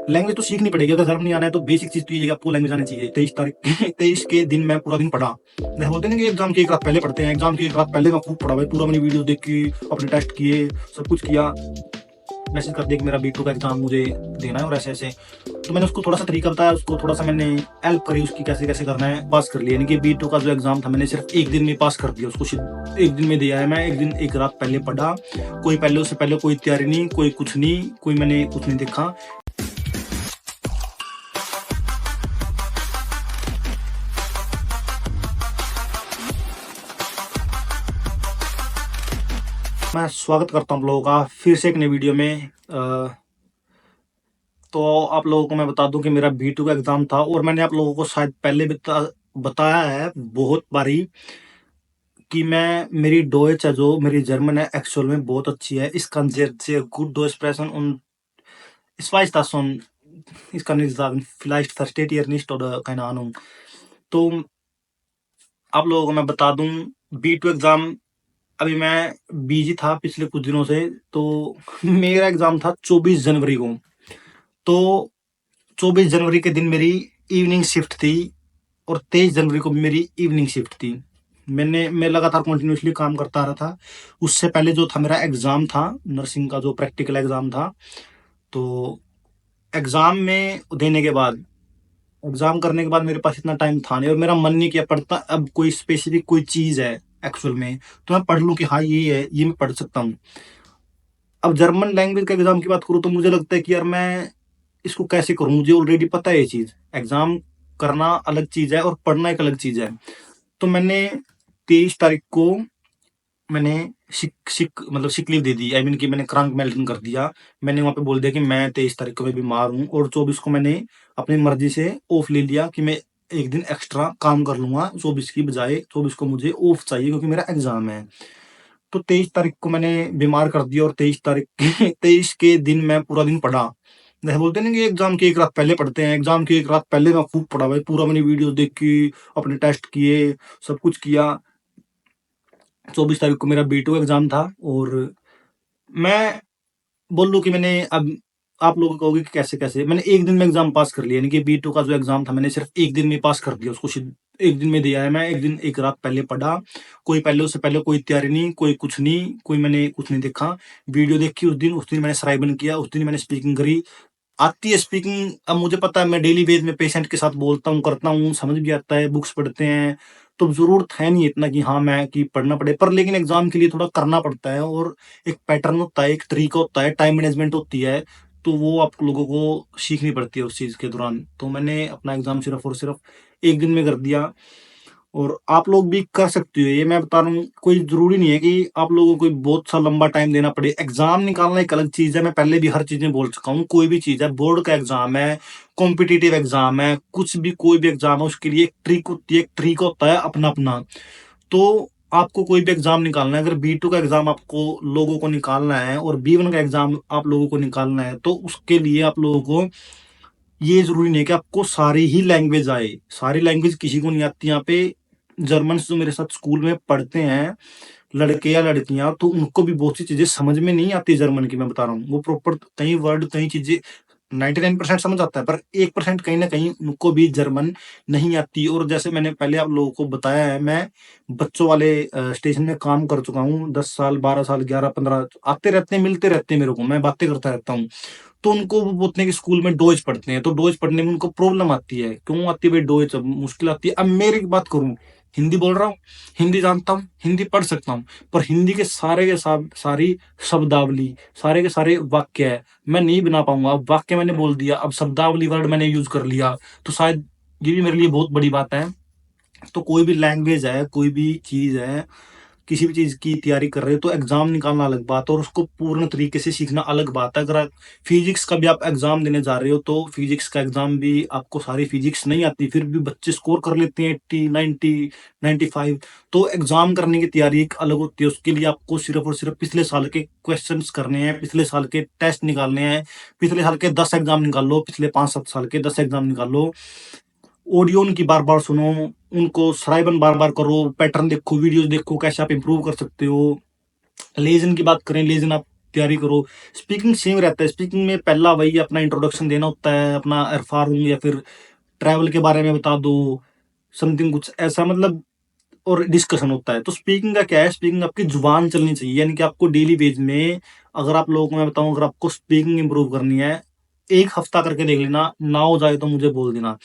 Language तो सीखनी पड़ेगी। अगर जर्मनी आना है तो बेसिक चीज तो ये है कि आपको लैंग्वेज आनी चाहिए। 23 तारीख 23 के दिन मैं पूरा दिन पढ़ा। मैं बोलते हैं ना कि एग्जाम की एक रात पहले पढ़ते हैं, एग्जाम की एक रात पहले मैं खूब पढ़ा भाई, पूरा मैंने वीडियो देखी, अपने टेस्ट किए, सब कुछ किया। मैसेज कर दिया कि मेरा B2 का एग्जाम मुझे देना है और ऐसे ऐसे। तो मैंने उसको थोड़ा सा तरीका बताया, उसको थोड़ा सा मैंने हेल्प करी उसकी, कैसे कैसे करना है, पास कर लिया। यानी कि B2 का जो एग्जाम था मैंने सिर्फ एक दिन में पास कर दिया उसको, एक दिन में दिया है। मैं एक दिन एक रात पहले पढ़ा, कोई पहले उससे पहले कोई तैयारी नहीं, कोई कुछ नहीं, कोई मैंने कुछ नहीं देखा। मैं स्वागत करता हूँ आप लोगों का फिर से एक नई वीडियो में। तो आप लोगों को मैं बता दूं कि मेरा B2 का एग्जाम था, और मैंने आप लोगों को शायद पहले बताया है बहुत बारी कि मेरी डोइच है, जो मेरी जर्मन है, एक्चुअल में बहुत अच्छी है। इसका sehr gut Deutsch sprechen und ich weiß das schon, ich kann nicht sagen, vielleicht versteht ihr nicht oder keine Ahnung। तो आप लोगों को मैं बता दूं, B2 एग्जाम अभी मैं बिजी था पिछले कुछ दिनों से। तो मेरा एग्जाम था 24 जनवरी को। तो 24 जनवरी के दिन मेरी इवनिंग शिफ्ट थी, और 23 जनवरी को भी मेरी इवनिंग शिफ्ट थी। मैं लगातार कंटिन्यूसली काम करता रहा था। उससे पहले जो था मेरा एग्जाम था, नर्सिंग का जो प्रैक्टिकल एग्जाम था। तो एग्जाम में देने के बाद, एग्जाम करने के बाद मेरे पास इतना टाइम था नहीं, और मेरा मन नहीं किया पढ़ता। अब कोई स्पेसिफिक कोई चीज है एक्चुअल में, तो मैं पढ़ लूं कि हाँ ये है, ये मैं पढ़ सकता हूँ। अब जर्मन लैंग्वेज के एग्जाम की बात करूँ तो मुझे लगता है कि यार मैं इसको कैसे करूं, मुझे ऑलरेडी पता है ये चीज। एग्जाम करना अलग चीज है और पढ़ना एक अलग चीज है। तो मैंने 23 तारीख को मैंने sick leave they the. I mean कि मैंने क्रांक मेल्टन कर दिया। मैंने वहां पे बोल दिया कि मैं 23 तारीख को मैं बीमार हूँ, और 24 को मैंने अपनी मर्जी से ऑफ ले लिया कि मैं एक दिन एक्स्ट्रा काम कर लूंगा 24 की बजाय। 24 को मुझे ऑफ चाहिए क्योंकि मेरा एग्जाम है। तो 23 तारीख को मैंने बीमार कर दिया, और 23 तारीख 23 के दिन मैं पूरा दिन पढ़ा। जैसे बोलते हैं ना कि एग्जाम की एक रात पहले पढ़ते हैं, एग्जाम की एक रात पहले मैं खूब पढ़ा भाई, पूरा मैंने वीडियो देखी, अपने टेस्ट किए, सब कुछ किया। 24 तारीख को मेरा B2 एग्जाम था, और मैं बोल लूँ कि मैंने अब, आप लोग कहोगे कि कैसे कैसे, मैंने एक दिन में एग्जाम पास कर लिया। यानी कि B2 का जो एग्जाम था मैंने सिर्फ एक दिन में पास कर दिया उसको, एक दिन में दिया है। मैं एक दिन एक रात पहले पढ़ा, कोई पहले उससे पहले कोई तैयारी नहीं, कोई कुछ नहीं, कोई मैंने कुछ नहीं देखा। वीडियो देखी उस दिन मैंने श्राइबन किया, उस दिन मैंने स्पीकिंग करी। आती है स्पीकिंग, अब मुझे पता है, मैं डेली बेस में पेशेंट के साथ बोलता हूँ, करता हूँ, समझ भी आता है, बुक्स पढ़ते हैं। तो जरूरत है नहीं इतना कि हाँ मैं कि पढ़ना पड़े, पर लेकिन एग्जाम के लिए थोड़ा करना पड़ता है, और एक पैटर्न होता है, एक तरीका होता है, टाइम मैनेजमेंट होती है। तो वो आप लोगों को सीखनी पड़ती है उस चीज के दौरान। तो मैंने अपना एग्जाम सिर्फ और सिर्फ एक दिन में कर दिया, और आप लोग भी कर सकते हो। ये मैं बता रहा हूँ, कोई जरूरी नहीं है कि आप लोगों को बहुत सा लंबा टाइम देना पड़े। एग्जाम निकालना एक अलग चीज है, मैं पहले भी हर चीज में बोल चुका हूँ। कोई भी चीज है, बोर्ड का एग्जाम है, कॉम्पिटिटिव एग्जाम है, कुछ भी कोई भी एग्जाम है, उसके लिए एक ट्रिक होती है, एक ट्रिक होता है अपना अपना। तो आपको कोई भी एग्जाम निकालना है, अगर B2 का एग्जाम आपको लोगों को निकालना है, और B1 का एग्जाम आप लोगों को निकालना है, तो उसके लिए आप लोगों को ये जरूरी नहीं है कि आपको सारी ही लैंग्वेज आए। सारी लैंग्वेज किसी को नहीं आती। यहाँ पे जर्मन जो मेरे साथ स्कूल में पढ़ते हैं, लड़के या लड़कियां, तो उनको भी बहुत सी चीजें समझ में नहीं आती जर्मन की। मैं बता रहा हूँ, वो प्रॉपर कई वर्ड कई चीजें 99% समझ आता है, पर 1% कहीं ना कहीं उनको भी जर्मन नहीं आती। और जैसे मैंने पहले आप लोगों को बताया है, मैं बच्चों वाले स्टेशन में काम कर चुका हूँ। 10 साल, 12 साल, 11, 15 आते रहते हैं, मिलते रहते हैं मेरे को, मैं बातें करता रहता हूँ। तो उनको वो बोलते हैं कि स्कूल में डोज पढ़ते हैं, तो डोज पढ़ने में उनको प्रॉब्लम आती है। क्यों आती है भाई डोज, अब मुश्किल आती है। अब मेरी बात करूं, हिंदी बोल रहा हूँ, हिंदी जानता हूँ, हिंदी पढ़ सकता हूँ, पर हिंदी के सारे के सारी शब्दावली, सारे के सारे वाक्य है, मैं नहीं बना पाऊंगा। अब वाक्य मैंने बोल दिया, अब शब्दावली वर्ड मैंने यूज कर लिया, तो शायद ये भी मेरे लिए बहुत बड़ी बात है। तो कोई भी लैंग्वेज है, कोई भी चीज है, किसी भी चीज की तैयारी कर रहे हो, तो एग्जाम निकालना अलग बात है, और उसको पूर्ण तरीके से सीखना अलग बात है। अगर आप फिजिक्स का भी आप एग्जाम देने जा रहे हो, तो फिजिक्स का एग्जाम भी आपको सारी फिजिक्स नहीं आती, फिर भी बच्चे स्कोर कर लेते हैं 80, 90, 95। तो एग्जाम करने की तैयारी एक अलग होती है। उसके लिए आपको सिर्फ और सिर्फ पिछले साल के क्वेश्चन करने हैं, पिछले साल के टेस्ट निकालने हैं, पिछले साल के 10 एग्जाम निकाल लो, पिछले 5-7 साल के 10 एग्जाम निकाल लो। ऑडियो उनकी बार बार सुनो, उनको श्राइबन बार बार करो, पैटर्न देखो, वीडियोस देखो, कैसे आप इंप्रूव कर सकते हो। लेजन की बात करें, लेजन आप तैयारी करो। स्पीकिंग सेम रहता है, स्पीकिंग में पहला वही अपना इंट्रोडक्शन देना होता है, अपना एरफार या फिर ट्रैवल के बारे में बता दो, समथिंग कुछ ऐसा मतलब, और डिस्कशन होता है। तो स्पीकिंग का क्या है, स्पीकिंग आपकी जुबान चलनी चाहिए, यानी कि आपको डेली बेस में, अगर आप लोगों को मैं बताऊं, अगर आपको स्पीकिंग इंप्रूव करनी है, 1 हफ्ता करके देख लेना, ना हो जाए तो मुझे बोल देना।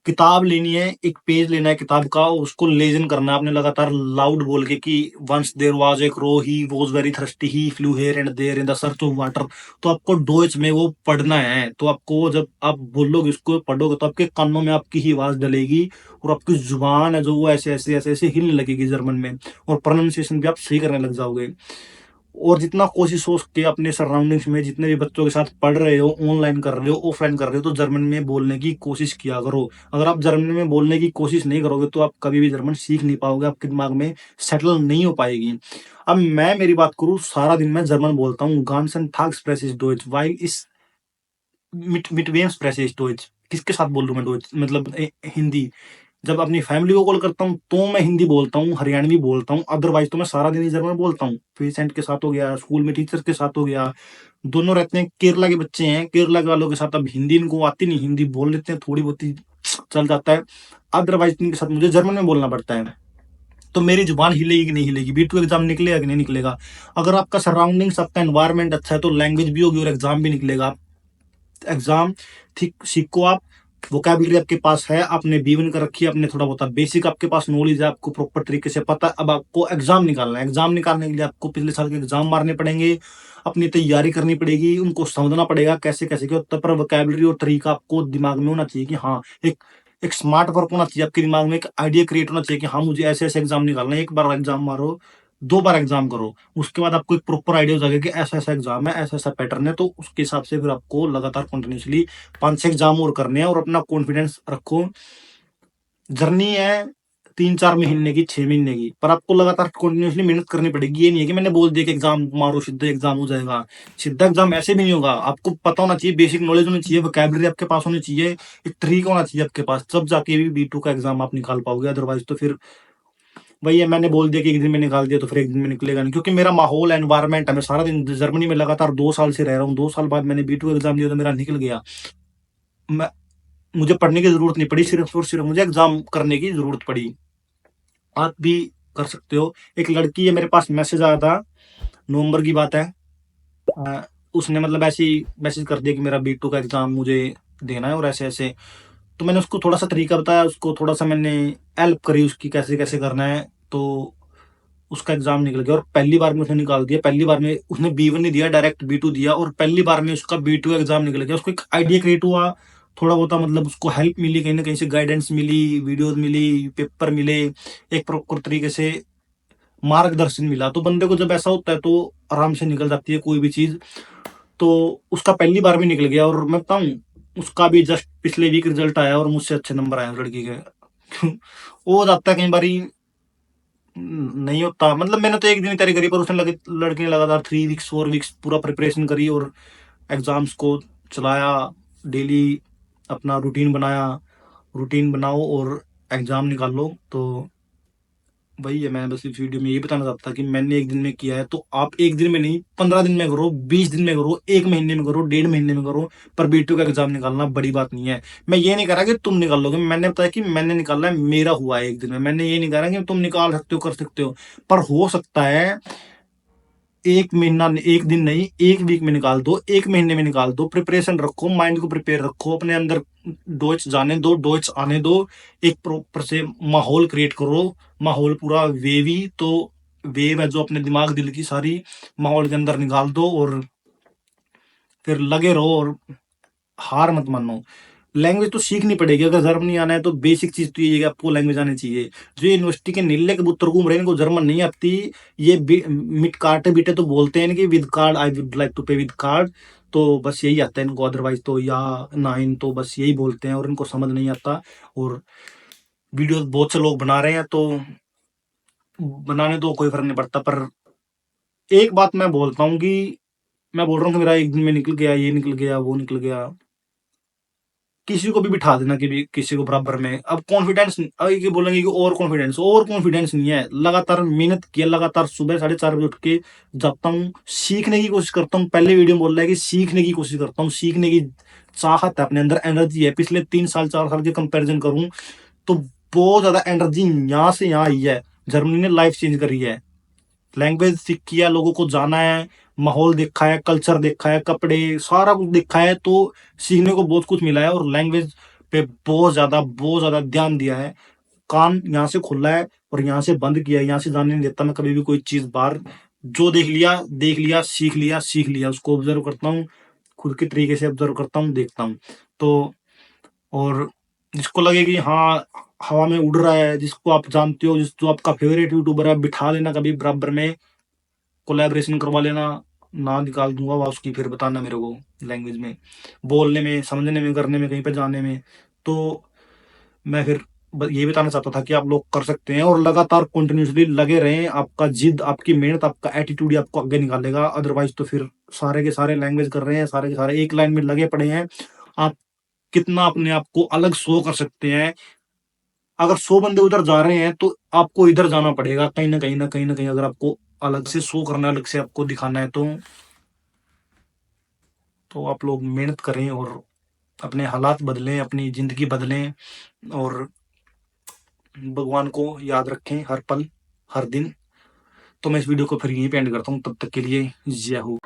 किताब लेनी है, एक पेज लेना है किताब का, और उसको लेजन करना है आपने लगातार लाउड बोल के कि once there was a crow, he was very thirsty, he flew here and there in the search of water. तो आपको डोइच में वो पढ़ना है। तो आपको जब आप बोलोगे, उसको पढ़ोगे, तो आपके कानों में आपकी ही आवाज डलेगी, और आपकी जुबान है जो वो ऐसे ऐसे ऐसे ऐसे हिलने लगेगी जर्मन में, और प्रोनाउंसिएशन भी आप सही करने लग जाओगे। और जितना कोशिश हो सके अपने सराउंडिंग्स में जितने भी बच्चों के साथ पढ़ रहे हो, ऑनलाइन कर रहे हो, ऑफलाइन कर रहे हो, तो जर्मन में बोलने की कोशिश किया करो। अगर आप जर्मन में बोलने की कोशिश नहीं करोगे तो आप कभी भी जर्मन सीख नहीं पाओगे, आपके दिमाग में सेटल नहीं हो पाएगी। अब मैं मेरी बात करूँ, सारा दिन मैं जर्मन बोलता हूँ। गानसन थाग स्प्रेसिस डोइच वाइल इस मिट वेम स्प्रेसिस डोइच। किसके साथ बोल रहा हूँ मैं डोइच, मतलब हिंदी। जब अपनी फैमिली को कॉल करता हूँ तो मैं हिंदी बोलता हूँ, हरियाणवी बोलता हूँ, अदरवाइज तो मैं सारा दिन ही जर्मन बोलता हूँ। पेशेंट के साथ हो गया, स्कूल में टीचर के साथ हो गया, दोनों रहते हैं। केरला के बच्चे हैं, केरला के वालों के साथ अब हिंदी इनको आती नहीं, हिंदी बोल लेते हैं थोड़ी बहुत ही, चल जाता है। अदरवाइज इनके साथ मुझे जर्मन में बोलना पड़ता है। तो मेरी जुबान हिलेगी कि नहीं हिलेगी, बी टू एग्जाम निकलेगा कि नहीं निकलेगा। अगर आपका सराउंडिंग्स, आपका एनवायरमेंट अच्छा है तो लैंग्वेज भी होगी और एग्जाम भी निकलेगा। एग्जाम ठीक सीखो आप, वोकैबुलरी आपके पास है, आपने B1 कर रखी है, आपने थोड़ा बहुत बेसिक आपके पास नॉलेज है, आपको प्रॉपर तरीके से पता है। अब आपको एग्जाम निकालना है, एग्जाम निकालने के लिए आपको पिछले साल के एग्जाम मारने पड़ेंगे, अपनी तैयारी करनी पड़ेगी, उनको समझना पड़ेगा कैसे कैसे क्यों, तब पर वोकैबुलरी और तरीका आपको दिमाग में होना चाहिए कि हाँ, एक एक स्मार्ट वर्क होना चाहिए आपके दिमाग में, एक आइडिया क्रिएट होना चाहिए कि हाँ मुझे ऐसे ऐसे एग्जाम निकालना है। एक बार एग्जाम मारो, 2 बार एग्जाम करो, उसके बाद आपको एक प्रॉपर आइडिया हो जाएगा कि ऐसा ऐसा एग्जाम है, ऐसा ऐसा पैटर्न है। तो उसके हिसाब से फिर आपको लगातार कंटिन्यूसली 5-6 एग्जाम और करने हैं, और अपना कॉन्फिडेंस रखो। जर्नी है 3-4 महीने की, 6 महीने की, पर आपको लगातार कंटिन्यूसली मेहनत करनी पड़ेगी। ये नहीं है कि मैंने बोल दिया कि एग्जाम मारो सीधे एग्जाम हो जाएगा। सीधा एग्जाम ऐसे भी नहीं होगा, आपको पता होना चाहिए, बेसिक नॉलेज होनी चाहिए, वोकैबुलरी आपके पास होनी चाहिए, एक तरीका होना चाहिए आपके पास, तब जाके भी B2 का एग्जाम आप निकाल पाओगे। अदरवाइज तो फिर वही है, मैंने बोल दिया कि एक दिन में निकाल दिया तो फिर एक दिन में निकलेगा नहीं, क्योंकि मेरा माहौल एनवायरमेंट है। मैं सारा दिन जर्मनी में लगातार 2 साल से रह रहा हूँ, 2 साल बाद मैंने B2 एग्जाम दिया तो मेरा निकल गया। मैं मुझे पढ़ने की जरूरत नहीं पड़ी, सिर्फ और सिर्फ मुझे एग्जाम करने की जरूरत पड़ी। आप भी कर सकते हो। एक लड़की है, मेरे पास मैसेज आया था, नवंबर की बात है। उसने मतलब ऐसे ही मैसेज कर दिया कि मेरा B2 का एग्जाम मुझे देना है और ऐसे ऐसे। तो मैंने उसको थोड़ा सा तरीका बताया, उसको थोड़ा सा मैंने हेल्प करी उसकी, कैसे कैसे करना है। तो उसका एग्जाम निकल गया, और पहली बार में उसने निकाल दिया। पहली बार में उसने B1 नहीं दिया, डायरेक्ट B2 दिया, और पहली बार में उसका B2 एग्जाम निकल गया। उसको एक आइडिया क्रिएट हुआ, थोड़ा बहुत मतलब उसको हेल्प मिली, कहीं ना कहीं से गाइडेंस मिली, वीडियोस मिली, पेपर मिले, एक प्रॉपर तरीके से मार्गदर्शन मिला। तो बंदे को जब ऐसा होता है तो आराम से निकल जाती है कोई भी चीज। तो उसका पहली बार में निकल गया, और मैं बताऊं, उसका भी जस्ट पिछले वीक रिजल्ट आया और मुझसे अच्छे नंबर आए उस लड़की के। वो हो जाता है कई बारी, नहीं होता। मतलब मैंने तो एक दिन ही तैयारी करी, पर उसने लड़के ने लगातार 3 वीक्स 4 वीक्स पूरा प्रिपरेशन करी, और एग्जाम्स को चलाया, डेली अपना रूटीन बनाया। रूटीन बनाओ और एग्जाम निकालो। तो वही है, मैं बस इस वीडियो में ये बताना चाहता था कि मैंने एक दिन में किया है, तो आप एक दिन में नहीं, 15 दिन में करो, 20 दिन में करो, 1 महीने में करो, 1.5 महीने में करो, पर B2 का एग्जाम निकालना बड़ी बात नहीं है। मैं ये नहीं कह रहा कि तुम निकाल लोगे, मैंने बताया कि मैंने निकाला है, मेरा हुआ है एक दिन में। मैंने ये नहीं कह रहा कि तुम निकाल सकते हो, कर सकते हो, पर हो सकता है 1 महीना, 1 दिन नहीं, 1 वीक में निकाल दो, 1 महीने में निकाल दो। प्रिपरेशन रखो, माइंड को प्रिपेयर रखो, अपने अंदर डोइच जाने दो, डोइच आने दो, एक प्रॉपर से माहौल क्रिएट करो। माहौल पूरा वेवी, तो वेव है जो अपने दिमाग दिल की सारी माहौल के अंदर निकाल दो, और फिर लगे रहो, और हार मत मानो। लैंग्वेज तो सीखनी पड़ेगी, अगर जर्मन नहीं आना है तो बेसिक चीज तो ये है कि आपको लैंग्वेज आनी चाहिए। जो यूनिवर्सिटी के नीले कबूतर घूम रहे हैं, इनको जर्मन नहीं आती, ये मिट काटे बीटे तो बोलते हैं कि with card, I would like to pay with card. तो बस यही आता है इनको, अदरवाइज तो या नाइन तो बस यही बोलते हैं, और इनको समझ नहीं आता। और वीडियोस बहुत से लोग बना रहे हैं, तो बनाने दो, कोई फर्क नहीं पड़ता। पर एक बात मैं बोलता हूँ कि मैं बोल रहा हूँ कि मेरा एक दिन में निकल गया, ये निकल गया, वो निकल गया, किसी को भी बिठा देना कि भी किसी को बराबर में। अब कॉन्फिडेंस ये बोलेंगे कि और कॉन्फिडेंस नहीं है। लगातार मेहनत किया, लगातार सुबह 4:30 बजे उठ के जाता हूँ, सीखने की कोशिश करता हूँ। पहले वीडियो में बोल रहा है कि सीखने की कोशिश करता हूँ, सीखने की चाहत है, अपने अंदर एनर्जी है। पिछले 3 साल 4 साल के कंपेरिजन करूँ तो बहुत ज्यादा एनर्जी यहाँ से यहाँ आई है। जर्मनी ने लाइफ चेंज करी है। लैंग्वेज सीखी है, लोगों को जाना है, माहौल देखा है, कल्चर देखा है, कपड़े सारा कुछ देखा है, तो सीखने को बहुत कुछ मिला है। और लैंग्वेज पे बहुत ज्यादा ध्यान दिया है। कान यहाँ से खुला है और यहाँ से बंद किया है, यहाँ से जाने नहीं देता मैं कभी भी कोई चीज बाहर। जो देख लिया, सीख लिया, उसको ऑब्जर्व करता हूँ, खुद के तरीके से ऑब्जर्व करता हूँ, देखता हूँ। तो और जिसको लगे कि हाँ हवा में उड़ रहा है, जिसको आप जानते हो, जो आपका फेवरेट यूट्यूबर है, बिठा लेना कभी बराबर में, कोलैबोरेशन करवा लेना, ना निकाल दूंगा वो उसकी, फिर बताना मेरे को लैंग्वेज में, बोलने में, समझने में, करने में, कहीं पे जाने में। तो मैं फिर ये बताना चाहता था कि आप लोग कर सकते हैं और लगातार कंटिन्यूसली लगे रहें। आपका जिद, आपकी मेहनत, आपका एटीट्यूड ही आपको आगे निकालेगा। अदरवाइज तो फिर सारे के सारे लैंग्वेज कर रहे हैं, सारे के सारे एक लाइन में लगे पड़े हैं। आप कितना अपने आप को अलग शो कर सकते हैं। अगर 100 बंदे उधर जा रहे हैं तो आपको इधर जाना पड़ेगा, कहीं ना कहीं ना कहीं ना कहीं, अगर आपको अलग से शो करना है, अलग से आपको दिखाना है, तो आप लोग मेहनत करें और अपने हालात बदलें, अपनी जिंदगी बदलें और भगवान को याद रखें हर पल, हर दिन। तो मैं इस वीडियो को फिर यहीं पे एंड करता हूँ। तब तक के लिए जय हो।